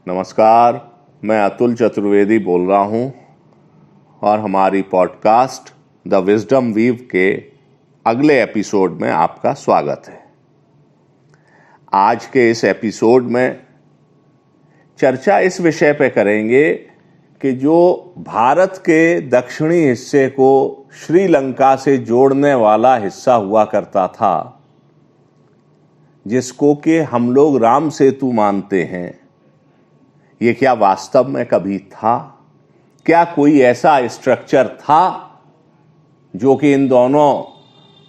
नमस्कार, मैं अतुल चतुर्वेदी बोल रहा हूँ और हमारी पॉडकास्ट द विजडम वीव के अगले एपिसोड में आपका स्वागत है। आज के इस एपिसोड में चर्चा इस विषय पे करेंगे कि जो भारत के दक्षिणी हिस्से को श्रीलंका से जोड़ने वाला हिस्सा हुआ करता था, जिसको कि हम लोग राम सेतु मानते हैं, ये क्या वास्तव में कभी था? क्या कोई ऐसा स्ट्रक्चर था जो कि इन दोनों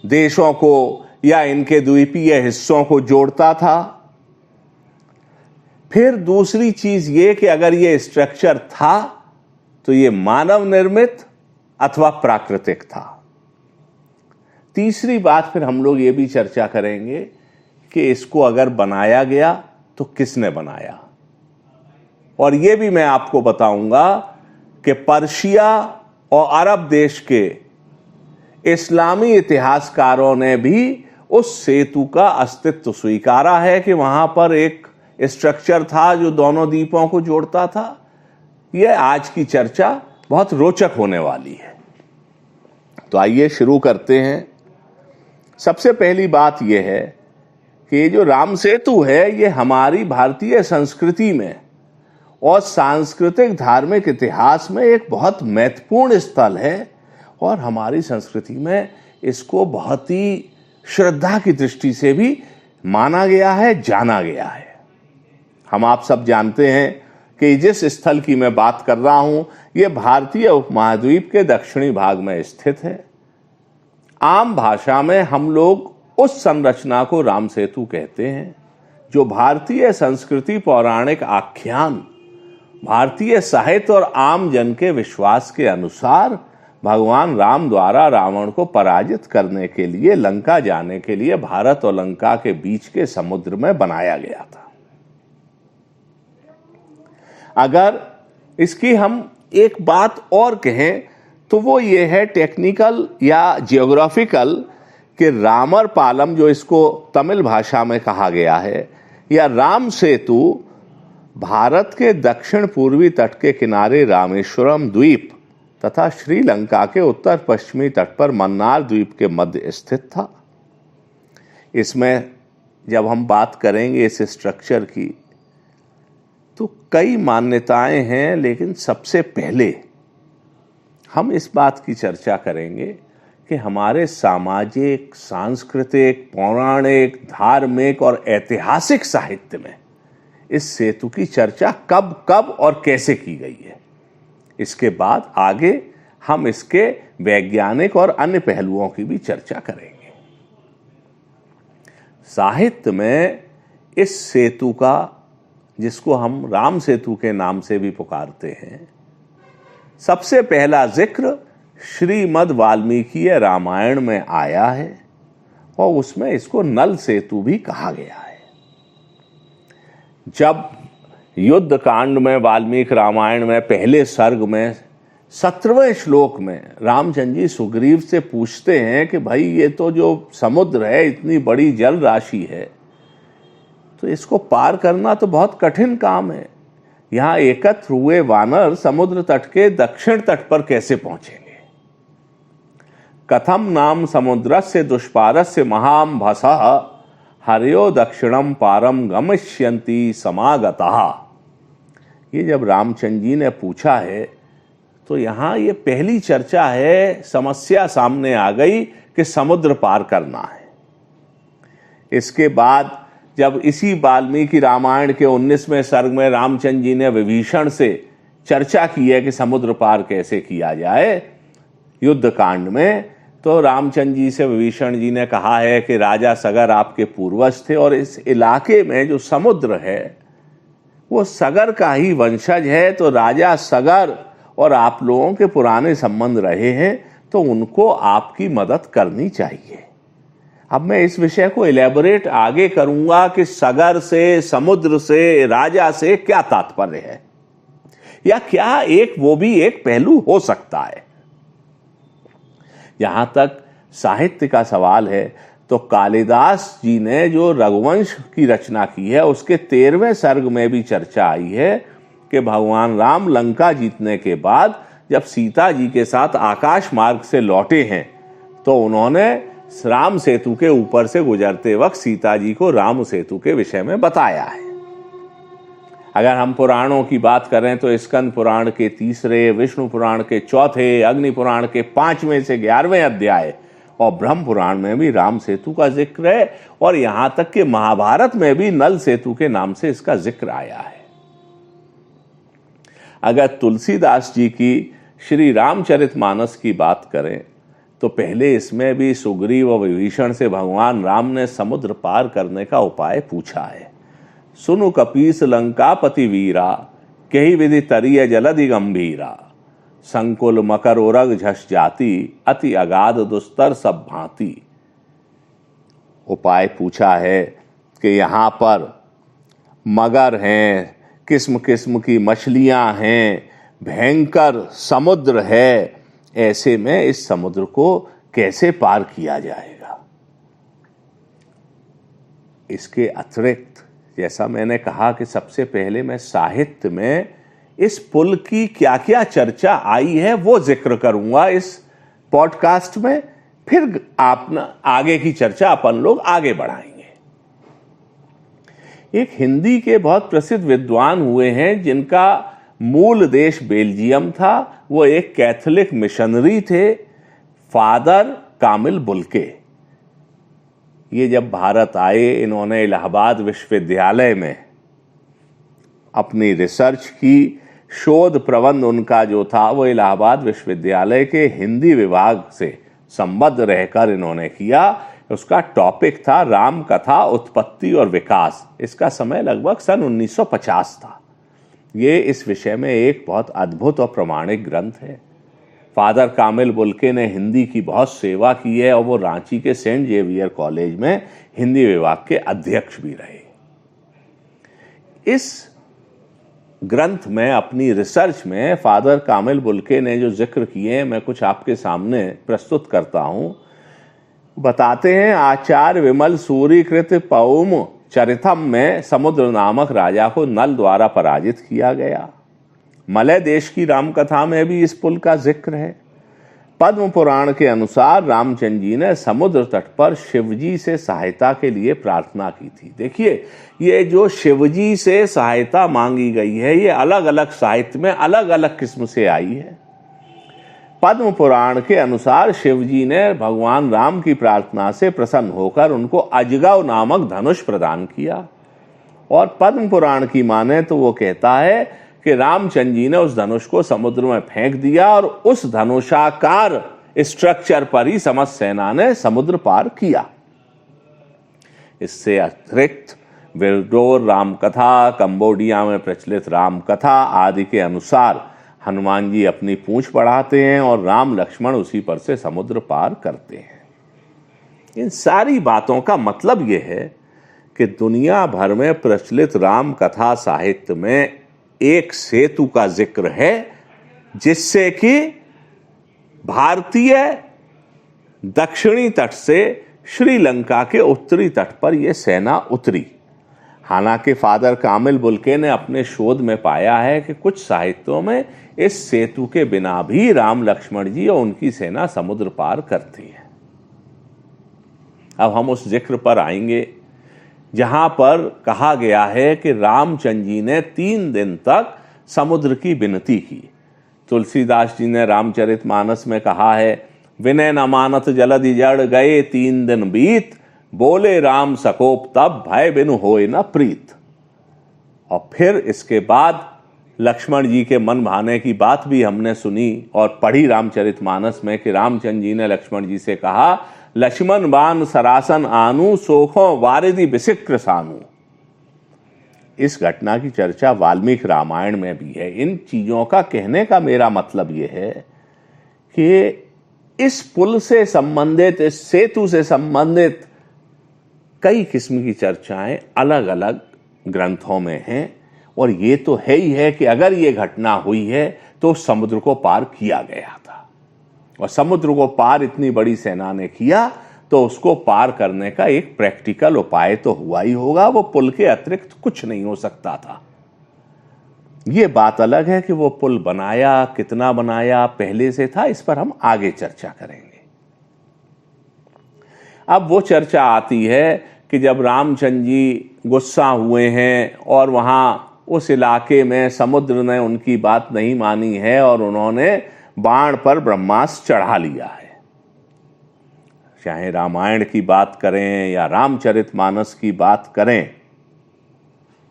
देशों को या इनके द्वीपीय हिस्सों को जोड़ता था? फिर दूसरी चीज ये कि अगर ये स्ट्रक्चर था तो ये मानव निर्मित अथवा प्राकृतिक था। तीसरी बात फिर हम लोग ये भी चर्चा करेंगे कि इसको अगर बनाया गया तो किसने बनाया, और ये भी मैं आपको बताऊंगा कि पर्शिया और अरब देश के इस्लामी इतिहासकारों ने भी उस सेतु का अस्तित्व स्वीकारा है कि वहां पर एक स्ट्रक्चर था जो दोनों द्वीपों को जोड़ता था। यह आज की चर्चा बहुत रोचक होने वाली है। तो आइए शुरू करते हैं। सबसे पहली बात यह है कि ये जो राम सेतु है, ये हमारी भारतीय संस्कृति में और सांस्कृतिक धार्मिक इतिहास में एक बहुत महत्वपूर्ण स्थल है और हमारी संस्कृति में इसको बहुत ही श्रद्धा की दृष्टि से भी माना गया है, जाना गया है। हम आप सब जानते हैं कि जिस स्थल की मैं बात कर रहा हूं, यह भारतीय उपमहाद्वीप के दक्षिणी भाग में स्थित है। आम भाषा में हम लोग उस संरचना को राम सेतु कहते हैं जो भारतीय संस्कृति, पौराणिक आख्यान, भारतीय साहित्य और आम जन के विश्वास के अनुसार भगवान राम द्वारा रावण को पराजित करने के लिए लंका जाने के लिए भारत और लंका के बीच के समुद्र में बनाया गया था। अगर इसकी हम एक बात और कहें तो वो ये है टेक्निकल या जियोग्राफिकल कि रामर पालम, जो इसको तमिल भाषा में कहा गया है, या राम सेतु भारत के दक्षिण पूर्वी तट के किनारे रामेश्वरम द्वीप तथा श्रीलंका के उत्तर पश्चिमी तट पर मन्नार द्वीप के मध्य स्थित था। इसमें जब हम बात करेंगे इस स्ट्रक्चर की तो कई मान्यताएं हैं, लेकिन सबसे पहले हम इस बात की चर्चा करेंगे कि हमारे सामाजिक, सांस्कृतिक, पौराणिक, धार्मिक और ऐतिहासिक साहित्य में इस सेतु की चर्चा कब कब और कैसे की गई है। इसके बाद आगे हम इसके वैज्ञानिक और अन्य पहलुओं की भी चर्चा करेंगे। साहित्य में इस सेतु का, जिसको हम राम सेतु के नाम से भी पुकारते हैं, सबसे पहला जिक्र श्रीमद् वाल्मीकि रामायण में आया है और उसमें इसको नल सेतु भी कहा गया है। जब युद्ध कांड में वाल्मीकि रामायण में पहले सर्ग में 17वें श्लोक में रामचंद्र जी सुग्रीव से पूछते हैं कि भाई ये तो जो समुद्र है, इतनी बड़ी जल राशि है, तो इसको पार करना तो बहुत कठिन काम है। यहां एकत्र हुए वानर समुद्र तट के दक्षिण तट पर कैसे पहुंचेंगे? कथम नाम समुद्रस्य दुष्पारस्य महाम भसः हर्यो दक्षिणम पारम गमिष्यन्ति समागतः। ये जब रामचंद्र जी ने पूछा है तो यहां ये पहली चर्चा है, समस्या सामने आ गई कि समुद्र पार करना है। इसके बाद जब इसी वाल्मीकि रामायण के 19वें सर्ग में रामचंद्र जी ने विभीषण से चर्चा की है कि समुद्र पार कैसे किया जाए युद्ध कांड में, तो रामचंद्र जी से विभीषण जी ने कहा है कि राजा सगर आपके पूर्वज थे और इस इलाके में जो समुद्र है वो सगर का ही वंशज है, तो राजा सगर और आप लोगों के पुराने संबंध रहे हैं, तो उनको आपकी मदद करनी चाहिए। अब मैं इस विषय को इलेबोरेट आगे करूंगा कि सगर से, समुद्र से, राजा से क्या तात्पर्य है, या क्या वो भी एक पहलू हो सकता है। जहां तक साहित्य का सवाल है तो कालिदास जी ने जो रघुवंश की रचना की है उसके 13वें सर्ग में भी चर्चा आई है कि भगवान राम लंका जीतने के बाद जब सीता जी के साथ आकाश मार्ग से लौटे हैं तो उन्होंने राम सेतु के ऊपर से गुजरते वक्त सीता जी को राम सेतु के विषय में बताया है। अगर हम पुराणों की बात करें तो स्कंद पुराण के 3, विष्णु पुराण के 4, अग्नि पुराण के 5वें से 11वें अध्याय और ब्रह्म पुराण में भी राम सेतु का जिक्र है और यहां तक कि महाभारत में भी नल सेतु के नाम से इसका जिक्र आया है। अगर तुलसीदास जी की श्री रामचरितमानस की बात करें तो पहले इसमें भी सुग्रीव और विभीषण से भगवान राम ने समुद्र पार करने का उपाय पूछा है। सुनु कपीस लंकापति वीरा, कही विधि तरिय जलधि गंभीरा, संकुल मकर उरग झस जाति, अति अगाध दुस्तर सब भांति। उपाय पूछा है कि यहाँ पर मगर हैं, किस्म किस्म की मछलियां हैं, भयंकर समुद्र है, ऐसे में इस समुद्र को कैसे पार किया जाएगा। इसके अतिरिक्त जैसा मैंने कहा कि सबसे पहले मैं साहित्य में इस पुल की क्या क्या चर्चा आई है वो जिक्र करूंगा इस पॉडकास्ट में, फिर आगे की चर्चा अपन लोग आगे बढ़ाएंगे। एक हिंदी के बहुत प्रसिद्ध विद्वान हुए हैं जिनका मूल देश बेल्जियम था, वो एक कैथोलिक मिशनरी थे, फादर कामिल बुल्के। ये जब भारत आए इन्होंने इलाहाबाद विश्वविद्यालय में अपनी रिसर्च की, शोध प्रबंध उनका जो था वो इलाहाबाद विश्वविद्यालय के हिंदी विभाग से संबद्ध रहकर इन्होंने किया। उसका टॉपिक था राम कथा उत्पत्ति और विकास। इसका समय लगभग सन 1950 था। ये इस विषय में एक बहुत अद्भुत और प्रमाणिक ग्रंथ है। फादर कामिल बुल्के ने हिंदी की बहुत सेवा की है और वो रांची के सेंट जेवियर कॉलेज में हिंदी विभाग के अध्यक्ष भी रहे। इस ग्रंथ में अपनी रिसर्च में फादर कामिल बुल्के ने जो जिक्र किए मैं कुछ आपके सामने प्रस्तुत करता हूं। बताते हैं, आचार्य विमल सूरीकृत पौम चरितम में समुद्र नामक राजा को नल द्वारा पराजित किया गया। मलय देश की रामकथा में भी इस पुल का जिक्र है। पद्म पुराण के अनुसार रामचंद्र जी ने समुद्र तट पर शिवजी से सहायता के लिए प्रार्थना की थी। देखिए, ये जो शिवजी से सहायता मांगी गई है ये अलग अलग साहित्य में अलग अलग किस्म से आई है। पद्म पुराण के अनुसार शिवजी ने भगवान राम की प्रार्थना से प्रसन्न होकर उनको अजगव नामक धनुष प्रदान किया। और पद्म पुराण की माने तो वो कहता है कि रामचंद्र जी ने उस धनुष को समुद्र में फेंक दिया और उस धनुषाकार स्ट्रक्चर पर ही समस्त सेना ने समुद्र पार किया। इससे अतिरिक्त विरडोर रामकथा, कंबोडिया में प्रचलित रामकथा आदि के अनुसार हनुमान जी अपनी पूंछ बढ़ाते हैं और राम लक्ष्मण उसी पर से समुद्र पार करते हैं। इन सारी बातों का मतलब यह है कि दुनिया भर में प्रचलित राम कथा साहित्य में एक सेतु का जिक्र है जिससे कि भारतीय दक्षिणी तट से श्रीलंका के उत्तरी तट पर यह सेना उतरी। हालांकि फादर कामिल बुल्के ने अपने शोध में पाया है कि कुछ साहित्यों में इस सेतु के बिना भी राम लक्ष्मण जी और उनकी सेना समुद्र पार करती है। अब हम उस जिक्र पर आएंगे जहां पर कहा गया है कि रामचंद्र जी ने 3 दिन तक समुद्र की विनती की। तुलसीदास जी ने रामचरितमानस में कहा है, विनय न मानत जलधि जड़ गए 3 दिन बीत, बोले राम सकोप तब भय बिनु होए न प्रीत। और फिर इसके बाद लक्ष्मण जी के मन भाने की बात भी हमने सुनी और पढ़ी रामचरितमानस में कि रामचंद्र जी ने लक्ष्मण जी से कहा, लक्ष्मण बान सरासन आनु, सोखों वारिधि विसिक्र सानु। इस घटना की चर्चा वाल्मीकि रामायण में भी है। इन चीजों का कहने का मेरा मतलब यह है कि इस पुल से संबंधित, इस सेतु से संबंधित कई किस्म की चर्चाएं अलग अलग ग्रंथों में हैं और ये तो है ही है कि अगर ये घटना हुई है तो समुद्र को पार किया गया था और समुद्र को पार इतनी बड़ी सेना ने किया तो उसको पार करने का एक प्रैक्टिकल उपाय तो हुआ ही होगा, वो पुल के अतिरिक्त कुछ नहीं हो सकता था। ये बात अलग है कि वो पुल बनाया, कितना बनाया, पहले से था, इस पर हम आगे चर्चा करेंगे। अब वो चर्चा आती है कि जब रामचंद्र जी गुस्सा हुए हैं और वहां उस इलाके में समुद्र ने उनकी बात नहीं मानी है और उन्होंने बाण पर ब्रह्मास्त्र चढ़ा लिया है। चाहे रामायण की बात करें या रामचरितमानस की बात करें,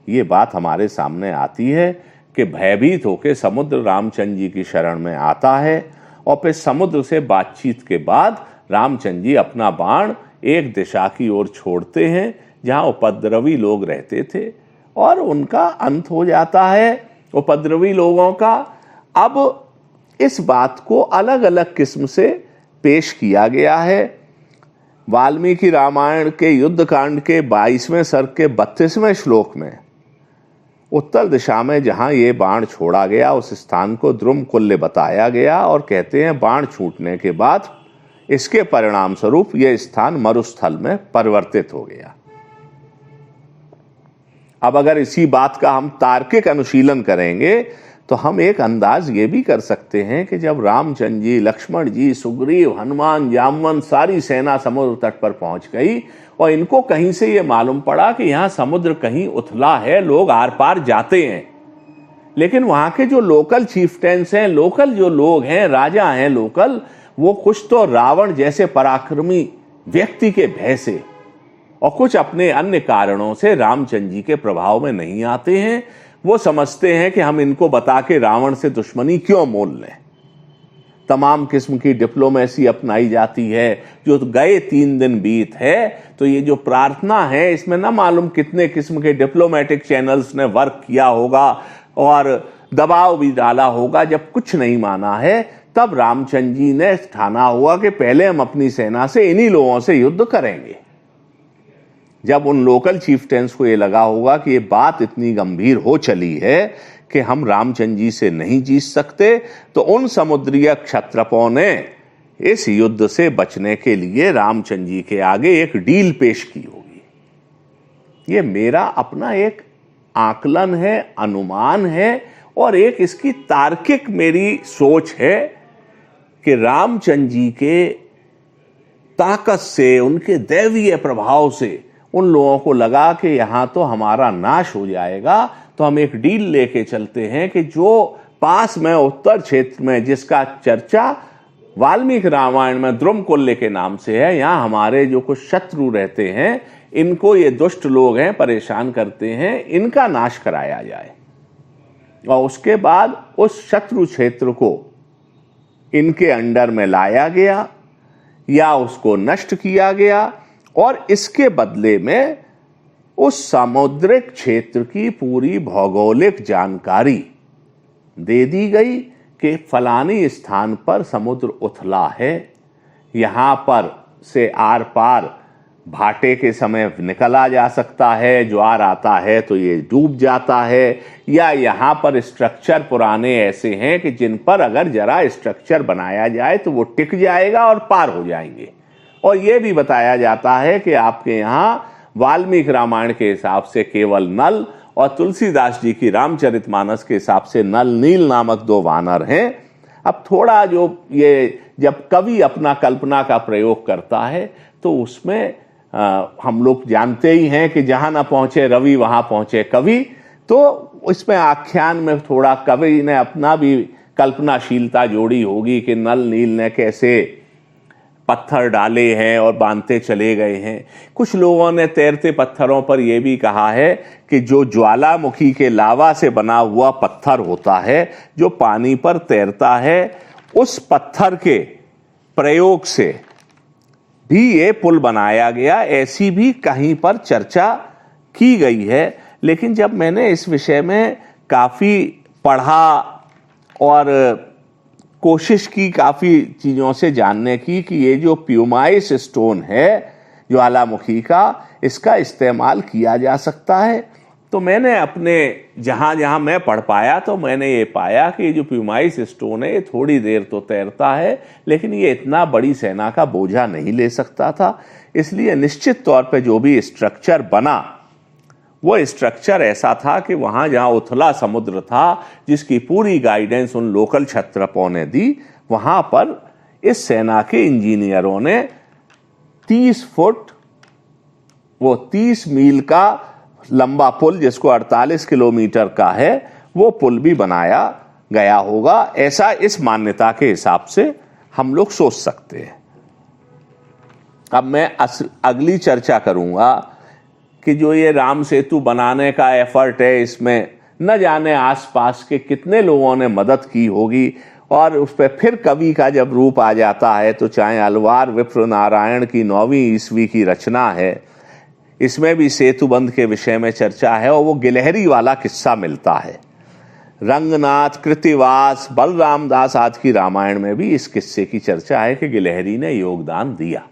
ये बात हमारे सामने आती है कि भयभीत होकर समुद्र रामचंद्र जी की शरण में आता है और फिर समुद्र से बातचीत के बाद रामचंद्र जी अपना बाण एक दिशा की ओर छोड़ते हैं जहां उपद्रवी लोग रहते थे और उनका अंत हो जाता है उपद्रवी लोगों का। अब इस बात को अलग अलग किस्म से पेश किया गया है। वाल्मीकि रामायण के युद्धकांड के 22वें सर्ग के 32वें श्लोक में उत्तर दिशा में जहां ये बाण छोड़ा गया उस स्थान को द्रुमकुल्य बताया गया और कहते हैं बाण छूटने के बाद इसके परिणाम स्वरूप यह स्थान मरुस्थल में परिवर्तित हो गया। अब अगर इसी बात का हम तार्किक अनुशीलन करेंगे तो हम एक अंदाज ये भी कर सकते हैं कि जब रामचंद्र जी, लक्ष्मण जी, सुग्रीव, हनुमान, जामवंत सारी सेना समुद्र तट पर पहुंच गई और इनको कहीं से ये मालूम पड़ा कि यहां समुद्र कहीं उथला है, लोग आर पार जाते हैं, लेकिन वहां के जो लोकल चीफटेंस हैं, लोकल जो लोग हैं, राजा हैं लोकल, वो कुछ तो रावण जैसे पराक्रमी व्यक्ति के भय से और कुछ अपने अन्य कारणों से रामचंद्र जी के प्रभाव में नहीं आते हैं। वो समझते हैं कि हम इनको बता के रावण से दुश्मनी क्यों मोल लें। तमाम किस्म की डिप्लोमेसी अपनाई जाती है। जो गए 3 दिन बीत है तो ये जो प्रार्थना है इसमें ना मालूम कितने किस्म के डिप्लोमेटिक चैनल्स ने वर्क किया होगा और दबाव भी डाला होगा। जब कुछ नहीं माना है तब रामचंद्र जी ने ठाना हुआ कि पहले हम अपनी सेना से इन्हीं लोगों से युद्ध करेंगे। जब उन लोकल चीफटेंस को ये लगा होगा कि ये बात इतनी गंभीर हो चली है कि हम रामचंद्र जी से नहीं जीत सकते, तो उन समुद्रीय क्षत्रपों ने इस युद्ध से बचने के लिए रामचंद्र जी के आगे एक डील पेश की होगी। ये मेरा अपना एक आकलन है, अनुमान है और एक इसकी तार्किक मेरी सोच है कि रामचंद्र जी के ताकत से, उनके दैवीय प्रभाव से उन लोगों को लगा कि यहां तो हमारा नाश हो जाएगा, तो हम एक डील लेके चलते हैं कि जो पास में उत्तर क्षेत्र में जिसका चर्चा वाल्मीकि रामायण में द्रुमकुल्य के नाम से है, यहां हमारे जो कुछ शत्रु रहते हैं, इनको ये दुष्ट लोग हैं, परेशान करते हैं, इनका नाश कराया जाए और उसके बाद उस शत्रु क्षेत्र को इनके अंडर में लाया गया या उसको नष्ट किया गया और इसके बदले में उस सामुद्रिक क्षेत्र की पूरी भौगोलिक जानकारी दे दी गई कि फलानी स्थान पर समुद्र उथला है, यहां पर से आर पार भाटे के समय निकला जा सकता है, ज्वार आता है तो ये डूब जाता है, या यहां पर स्ट्रक्चर पुराने ऐसे हैं कि जिन पर अगर जरा स्ट्रक्चर बनाया जाए तो वो टिक जाएगा और पार हो जाएंगे। और यह भी बताया जाता है कि आपके यहां वाल्मीकि रामायण के हिसाब से केवल नल और तुलसीदास जी की रामचरितमानस के हिसाब से नल नील नामक 2 वानर हैं। अब थोड़ा जो ये जब कवि अपना कल्पना का प्रयोग करता है तो उसमें हम लोग जानते ही हैं कि जहां ना पहुंचे रवि वहां पहुंचे कवि, तो इसमें आख्यान में थोड़ा कवि ने अपना भी कल्पनाशीलता जोड़ी होगी कि नल नील ने कैसे पत्थर डाले हैं और बांधते चले गए हैं। कुछ लोगों ने तैरते पत्थरों पर यह भी कहा है कि जो ज्वालामुखी के लावा से बना हुआ पत्थर होता है जो पानी पर तैरता है, उस पत्थर के प्रयोग से भी ये पुल बनाया गया, ऐसी भी कहीं पर चर्चा की गई है। लेकिन जब मैंने इस विषय में काफी पढ़ा और कोशिश की काफी चीजों से जानने की कि ये जो प्यूमाइस स्टोन है ज्वालामुखी का, इसका इस्तेमाल किया जा सकता है तो मैंने अपने जहाँ जहाँ मैं पढ़ पाया तो मैंने ये पाया कि जो प्यूमाइस स्टोन है ये थोड़ी देर तो तैरता है, लेकिन ये इतना बड़ी सेना का बोझा नहीं ले सकता था। इसलिए निश्चित तौर पे जो भी स्ट्रक्चर बना वो स्ट्रक्चर ऐसा था कि वहाँ जहाँ उथला समुद्र था, जिसकी पूरी गाइडेंस उन लोकल क्षत्रपों ने दी, वहाँ पर इस सेना के इंजीनियरों ने 30 फुट, वो 30 मील का लंबा पुल, जिसको 48 किलोमीटर का है, वो पुल भी बनाया गया होगा, ऐसा इस मान्यता के हिसाब से हम लोग सोच सकते हैं। अब मैं अगली चर्चा करूंगा कि जो ये राम सेतु बनाने का एफर्ट है, इसमें न जाने आसपास के कितने लोगों ने मदद की होगी, और उस पर फिर कवि का जब रूप आ जाता है तो चाहे अलवार विप्र नारायण की 9वीं ईस्वी की रचना है, इसमें भी सेतुबंध के विषय में चर्चा है, और वो गिलहरी वाला किस्सा मिलता है। रंगनाथ, कृतिवास, बलराम दास आदि की रामायण में भी इस किस्से की चर्चा है कि गिलहरी ने योगदान दिया।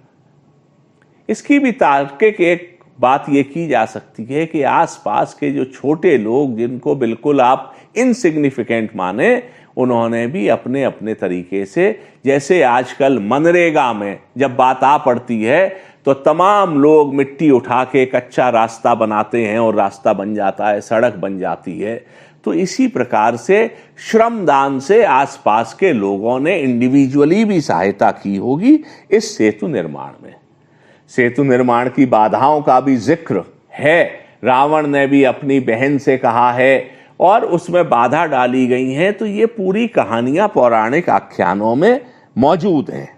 इसकी भी तार्किक एक बात ये की जा सकती है कि आसपास के जो छोटे लोग, जिनको बिल्कुल आप इनसिग्निफिकेंट माने, उन्होंने भी अपने अपने तरीके से, जैसे आजकल मनरेगा में जब बात आ पड़ती है तो तमाम लोग मिट्टी उठा के कच्चा रास्ता बनाते हैं और रास्ता बन जाता है, सड़क बन जाती है, तो इसी प्रकार से श्रमदान से आसपास के लोगों ने इंडिविजुअली भी सहायता की होगी इस सेतु निर्माण में। सेतु निर्माण की बाधाओं का भी जिक्र है, रावण ने भी अपनी बहन से कहा है और उसमें बाधा डाली गई हैं, तो ये पूरी कहानियां पौराणिक आख्यानों में मौजूद हैं।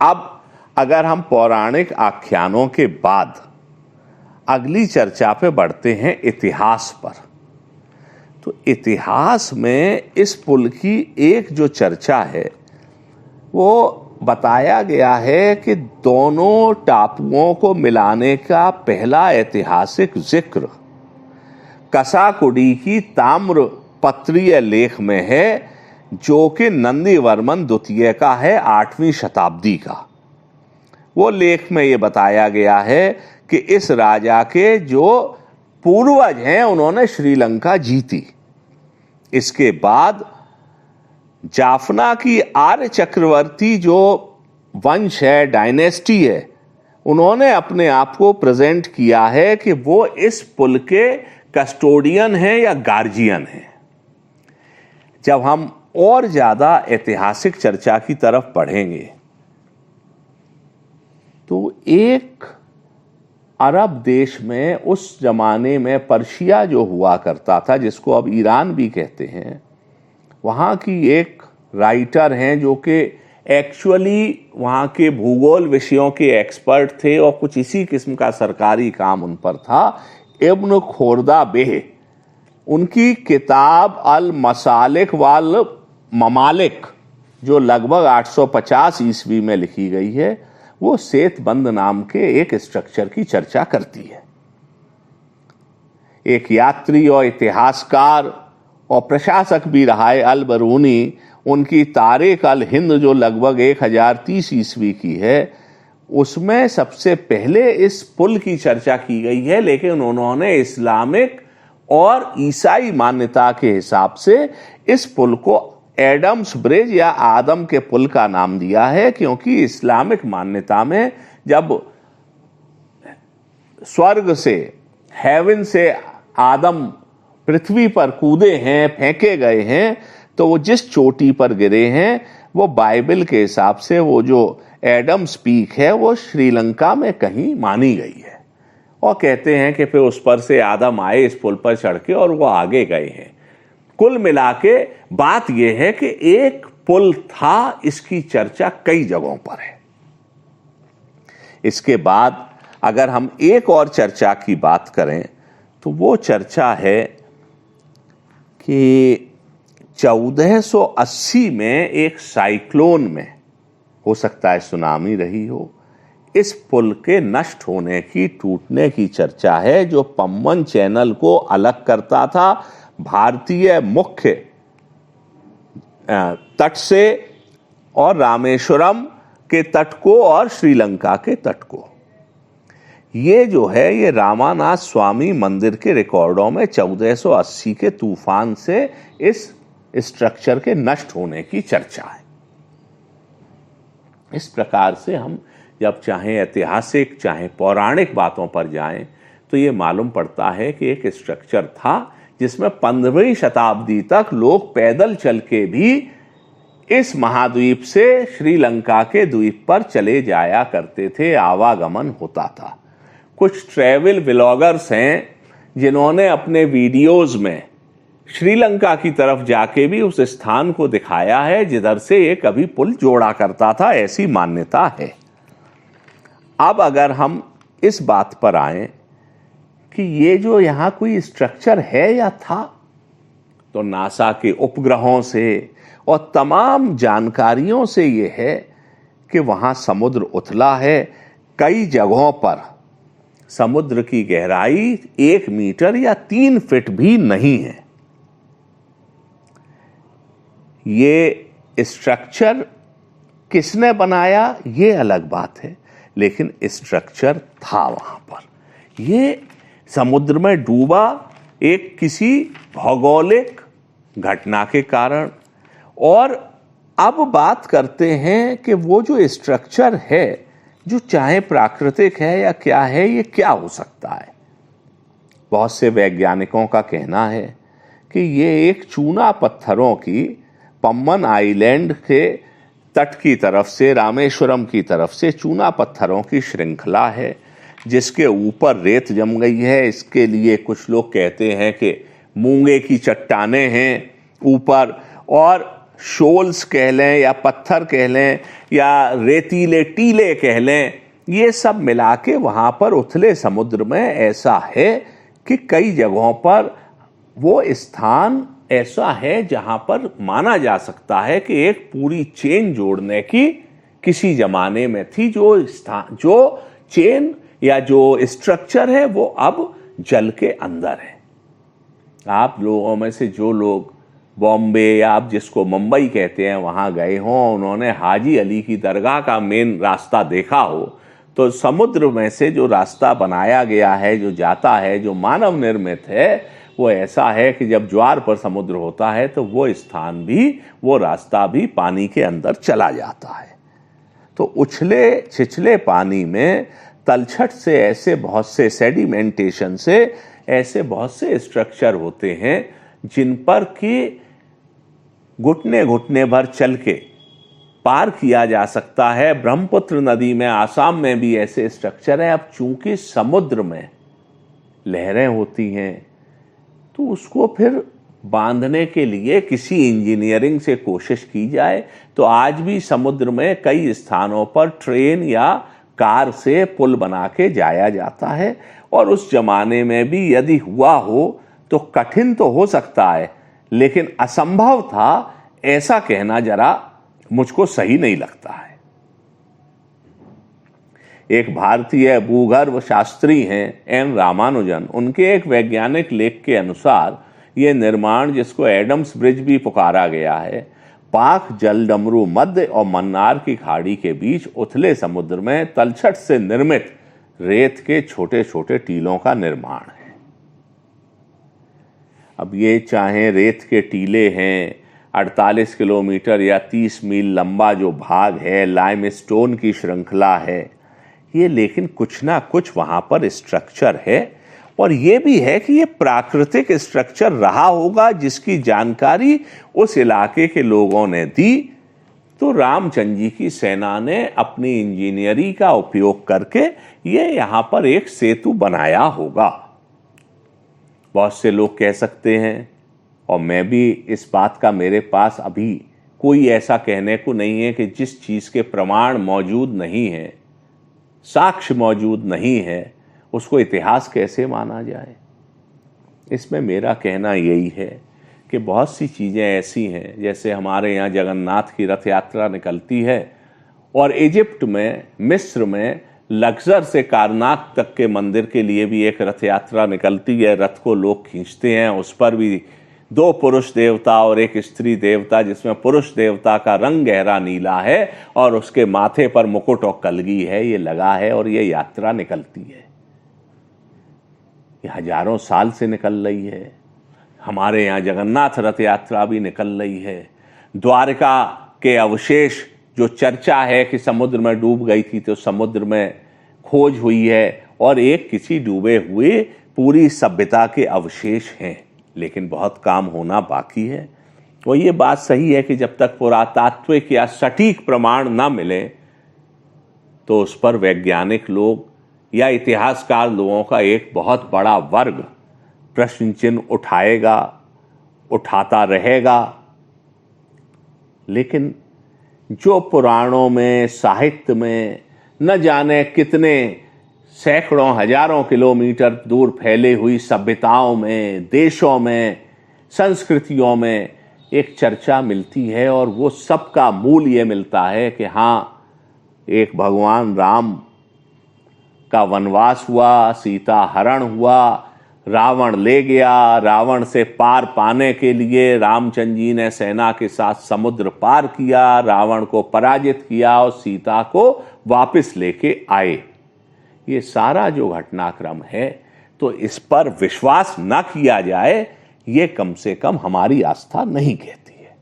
अब अगर हम पौराणिक आख्यानों के बाद अगली चर्चा पे बढ़ते हैं इतिहास पर, तो इतिहास में इस पुल की एक जो चर्चा है वो बताया गया है कि दोनों टापुओं को मिलाने का पहला ऐतिहासिक जिक्र कसाकुडी की ताम्र पत्रीय लेख में है, जो कि नंदीवर्मन द्वितीय का है, 8वीं शताब्दी का। वो लेख में ये बताया गया है कि इस राजा के जो पूर्वज हैं उन्होंने श्रीलंका जीती। इसके बाद जाफना की आर्य चक्रवर्ती जो वंश है, डायनेस्टी है, उन्होंने अपने आप को प्रेजेंट किया है कि वो इस पुल के कस्टोडियन हैं या गार्जियन हैं। जब हम और ज्यादा ऐतिहासिक चर्चा की तरफ बढ़ेंगे तो एक अरब देश में उस जमाने में पर्शिया जो हुआ करता था, जिसको अब ईरान भी कहते हैं, वहाँ की एक राइटर हैं जो कि एक्चुअली वहाँ के भूगोल विषयों के एक्सपर्ट थे और कुछ इसी किस्म का सरकारी काम उन पर था, इब्न खोरदा बेह। उनकी किताब अल मसालिक वाल ममालिक, जो लगभग 850 ईस्वी में लिखी गई है, वो सेतबंद नाम के एक स्ट्रक्चर की चर्चा करती है। एक यात्री और इतिहासकार और प्रशासक भी रहा है अल बरूनी, उनकी तारीख अल हिंद जो लगभग 1030 ईस्वी की है, उसमें सबसे पहले इस पुल की चर्चा की गई है, लेकिन उन्होंने इस्लामिक और ईसाई मान्यता के हिसाब से इस पुल को एडम्स ब्रिज या आदम के पुल का नाम दिया है, क्योंकि इस्लामिक मान्यता में जब स्वर्ग से, हेवन से आदम पृथ्वी पर कूदे हैं, फेंके गए हैं, तो वो जिस चोटी पर गिरे हैं वो बाइबल के हिसाब से वो जो एडम्स पीक है वो श्रीलंका में कहीं मानी गई है। और कहते हैं कि फिर उस पर से आदम आए इस पुल पर चढ़ के और वो आगे गए हैं। कुल मिला के बात यह है कि एक पुल था, इसकी चर्चा कई जगहों पर है। इसके बाद अगर हम एक और चर्चा की बात करें तो वो चर्चा है कि 1480 में एक साइक्लोन में, हो सकता है सुनामी रही हो, इस पुल के नष्ट होने की, टूटने की चर्चा है, जो पम्बन चैनल को अलग करता था भारतीय मुख्य तट से और रामेश्वरम के तट को और श्रीलंका के तट को। ये जो है ये रामानाथ स्वामी मंदिर के रिकॉर्डों में 1480 के तूफान से इस स्ट्रक्चर के नष्ट होने की चर्चा है। इस प्रकार से हम जब चाहे ऐतिहासिक चाहे पौराणिक बातों पर जाएं तो ये मालूम पड़ता है कि एक स्ट्रक्चर था जिसमें 15वीं शताब्दी तक लोग पैदल चल के भी इस महाद्वीप से श्रीलंका के द्वीप पर चले जाया करते थे, आवागमन होता था। कुछ ट्रैवल व्लॉगर्स हैं जिन्होंने अपने वीडियोज में श्रीलंका की तरफ जाके भी उस स्थान को दिखाया है जिधर से ये कभी पुल जोड़ा करता था, ऐसी मान्यता है। अब अगर हम इस बात पर आए कि ये जो यहाँ कोई स्ट्रक्चर है या था, तो नासा के उपग्रहों से और तमाम जानकारियों से ये है कि वहाँ समुद्र उथला है। कई जगहों पर समुद्र की गहराई 1 मीटर या 3 फीट भी नहीं है। ये स्ट्रक्चर किसने बनाया ये अलग बात है, लेकिन स्ट्रक्चर था वहां पर। ये समुद्र में डूबा एक किसी भौगोलिक घटना के कारण। और अब बात करते हैं कि वो जो स्ट्रक्चर है, जो चाहे प्राकृतिक है या क्या है, ये क्या हो सकता है। बहुत से वैज्ञानिकों का कहना है कि ये एक चूना पत्थरों की पम्बन आइलैंड के तट की तरफ से, रामेश्वरम की तरफ से चूना पत्थरों की श्रृंखला है जिसके ऊपर रेत जम गई है। इसके लिए कुछ लोग कहते हैं कि मूंगे की चट्टानें हैं ऊपर, और शोल्स कह लें या पत्थर कह लें या रेतीले टीले कह लें, ये सब मिला के वहाँ पर उथले समुद्र में ऐसा है कि कई जगहों पर वो स्थान ऐसा है जहाँ पर माना जा सकता है कि एक पूरी चेन जोड़ने की किसी जमाने में थी। जो चेन या जो स्ट्रक्चर है वो अब जल के अंदर है। आप लोगों में से जो लोग बॉम्बे या आप जिसको मुंबई कहते हैं वहाँ गए हों, उन्होंने हाजी अली की दरगाह का मेन रास्ता देखा हो, तो समुद्र में से जो रास्ता बनाया गया है, जो जाता है, जो मानव निर्मित है, वो ऐसा है कि जब ज्वार पर समुद्र होता है तो वो स्थान भी, वो रास्ता भी पानी के अंदर चला जाता है। तो उछले छिछले पानी में तलछट से ऐसे बहुत से सेडिमेंटेशन से ऐसे बहुत से स्ट्रक्चर होते हैं जिन पर कि घुटने घुटने भर चल के पार किया जा सकता है। ब्रह्मपुत्र नदी में, आसाम में भी ऐसे स्ट्रक्चर है। अब चूंकि समुद्र में लहरें होती हैं तो उसको फिर बांधने के लिए किसी इंजीनियरिंग से कोशिश की जाए तो आज भी समुद्र में कई स्थानों पर ट्रेन या कार से पुल बना के जाया जाता है। और उस जमाने में भी यदि हुआ हो तो कठिन तो हो सकता है, लेकिन असंभव था ऐसा कहना जरा मुझको सही नहीं लगता है। एक भारतीय भूगर्भ शास्त्री हैं एन रामानुजन, उनके एक वैज्ञानिक लेख के अनुसार यह निर्माण, जिसको एडम्स ब्रिज भी पुकारा गया है, पाक जलडमरू मध्य और मन्नार की खाड़ी के बीच उथले समुद्र में तलछट से निर्मित रेत के छोटे छोटे टीलों का निर्माण है। अब ये चाहे रेत के टीले हैं, 48 किलोमीटर या 30 मील लंबा जो भाग है, लाइमस्टोन की श्रृंखला है ये, लेकिन कुछ ना कुछ वहाँ पर स्ट्रक्चर है। और ये भी है कि ये प्राकृतिक स्ट्रक्चर रहा होगा जिसकी जानकारी उस इलाके के लोगों ने दी, तो रामचंद्र जी की सेना ने अपनी इंजीनियरिंग का उपयोग करके ये यहाँ पर एक सेतु बनाया होगा। बहुत से लोग कह सकते हैं, और मैं भी इस बात का, मेरे पास अभी कोई ऐसा कहने को नहीं है कि जिस चीज़ के प्रमाण मौजूद नहीं है, साक्ष्य मौजूद नहीं है, उसको इतिहास कैसे माना जाए। इसमें मेरा कहना यही है कि बहुत सी चीज़ें ऐसी हैं, जैसे हमारे यहाँ जगन्नाथ की रथ यात्रा निकलती है और इजिप्ट में, मिस्र में लक्सर से कारनाक तक के मंदिर के लिए भी एक रथ यात्रा निकलती है। रथ को लोग खींचते हैं, उस पर भी 2 पुरुष देवता और एक स्त्री देवता, जिसमें पुरुष देवता का रंग गहरा नीला है और उसके माथे पर मुकुट और कलगी है, ये लगा है और ये यात्रा निकलती है। ये हजारों साल से निकल रही है। हमारे यहाँ जगन्नाथ रथ यात्रा भी निकल रही है। द्वारका के अवशेष जो चर्चा है कि समुद्र में डूब गई थी, तो समुद्र में खोज हुई है और एक किसी डूबे हुए पूरी सभ्यता के अवशेष हैं, लेकिन बहुत काम होना बाकी है। और ये बात सही है कि जब तक पुरातात्विक या सटीक प्रमाण ना मिले तो उस पर वैज्ञानिक लोग या इतिहासकार लोगों का एक बहुत बड़ा वर्ग प्रश्न चिन्ह उठाएगा, उठाता रहेगा। लेकिन जो पुराणों में, साहित्य में न जाने कितने सैकड़ों हजारों किलोमीटर दूर फैले हुई सभ्यताओं में, देशों में, संस्कृतियों में एक चर्चा मिलती है, और वो सबका मूल ये मिलता है कि हाँ, एक भगवान राम का वनवास हुआ, सीता हरण हुआ, रावण ले गया, रावण से पार पाने के लिए रामचंद्र जी ने सेना के साथ समुद्र पार किया, रावण को पराजित किया और सीता को वापस लेके आए। ये सारा जो घटनाक्रम है, तो इस पर विश्वास न किया जाए, ये कम से कम हमारी आस्था नहीं कहती है।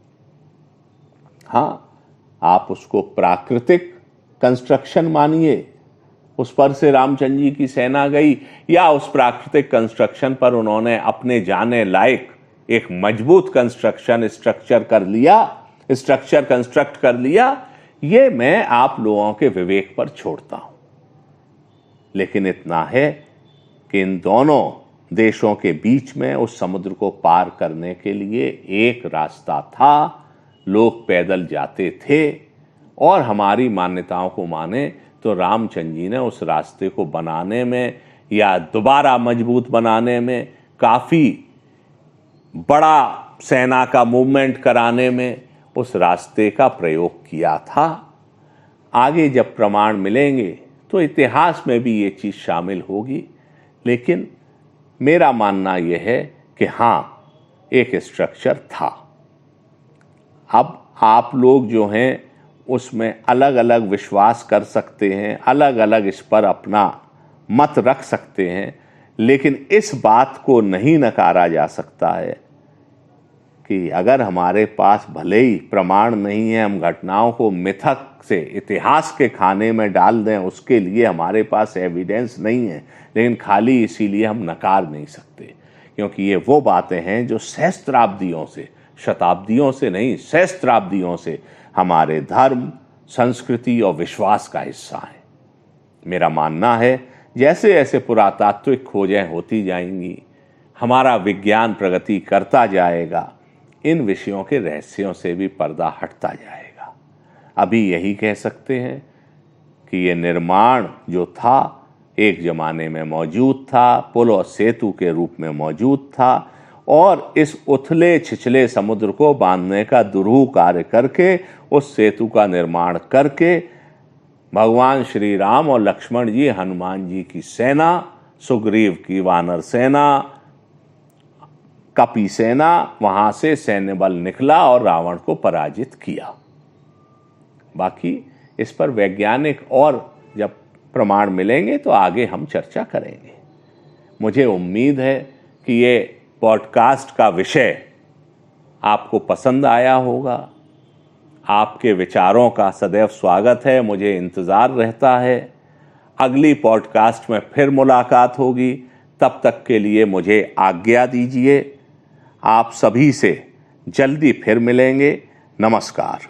हाँ, आप उसको प्राकृतिक कंस्ट्रक्शन मानिए, उस पर से रामचंद्र जी की सेना गई, या उस प्राकृतिक कंस्ट्रक्शन पर उन्होंने अपने जाने लायक एक मजबूत स्ट्रक्चर कंस्ट्रक्ट कर लिया, ये मैं आप लोगों के विवेक पर छोड़ता हूं। लेकिन इतना है कि इन दोनों देशों के बीच में उस समुद्र को पार करने के लिए एक रास्ता था, लोग पैदल जाते थे, और हमारी मान्यताओं को माने तो रामचंद्र जी ने उस रास्ते को बनाने में या दोबारा मजबूत बनाने में, काफ़ी बड़ा सेना का मूवमेंट कराने में उस रास्ते का प्रयोग किया था। आगे जब प्रमाण मिलेंगे तो इतिहास में भी ये चीज़ शामिल होगी, लेकिन मेरा मानना यह है कि हाँ, एक स्ट्रक्चर था। अब आप लोग जो हैं उसमें अलग अलग विश्वास कर सकते हैं, अलग अलग इस पर अपना मत रख सकते हैं, लेकिन इस बात को नहीं नकारा जा सकता है कि अगर हमारे पास भले ही प्रमाण नहीं है, हम घटनाओं को मिथक से इतिहास के खाने में डाल दें, उसके लिए हमारे पास एविडेंस नहीं है, लेकिन खाली इसीलिए हम नकार नहीं सकते, क्योंकि ये वो बातें हैं जो सहस्त्राब्दियों से, शताब्दियों से नहीं, सहस्त्राब्दियों से हमारे धर्म, संस्कृति और विश्वास का हिस्सा है। मेरा मानना है जैसे जैसे पुरातात्विक खोजें होती जाएंगी, हमारा विज्ञान प्रगति करता जाएगा, इन विषयों के रहस्यों से भी पर्दा हटता जाएगा। अभी यही कह सकते हैं कि ये निर्माण जो था एक जमाने में मौजूद था, पुल और सेतु के रूप में मौजूद था, और इस उथले छिछले समुद्र को बांधने का दुरूह कार्य करके, उस सेतु का निर्माण करके भगवान श्री राम और लक्ष्मण जी, हनुमान जी की सेना, सुग्रीव की वानर सेना, कपि सेना, वहां से सैन्य बल निकला और रावण को पराजित किया। बाकी इस पर वैज्ञानिक और जब प्रमाण मिलेंगे तो आगे हम चर्चा करेंगे। मुझे उम्मीद है कि ये पॉडकास्ट का विषय आपको पसंद आया होगा। आपके विचारों का सदैव स्वागत है, मुझे इंतज़ार रहता है। अगली पॉडकास्ट में फिर मुलाकात होगी, तब तक के लिए मुझे आज्ञा दीजिए। आप सभी से जल्दी फिर मिलेंगे। नमस्कार।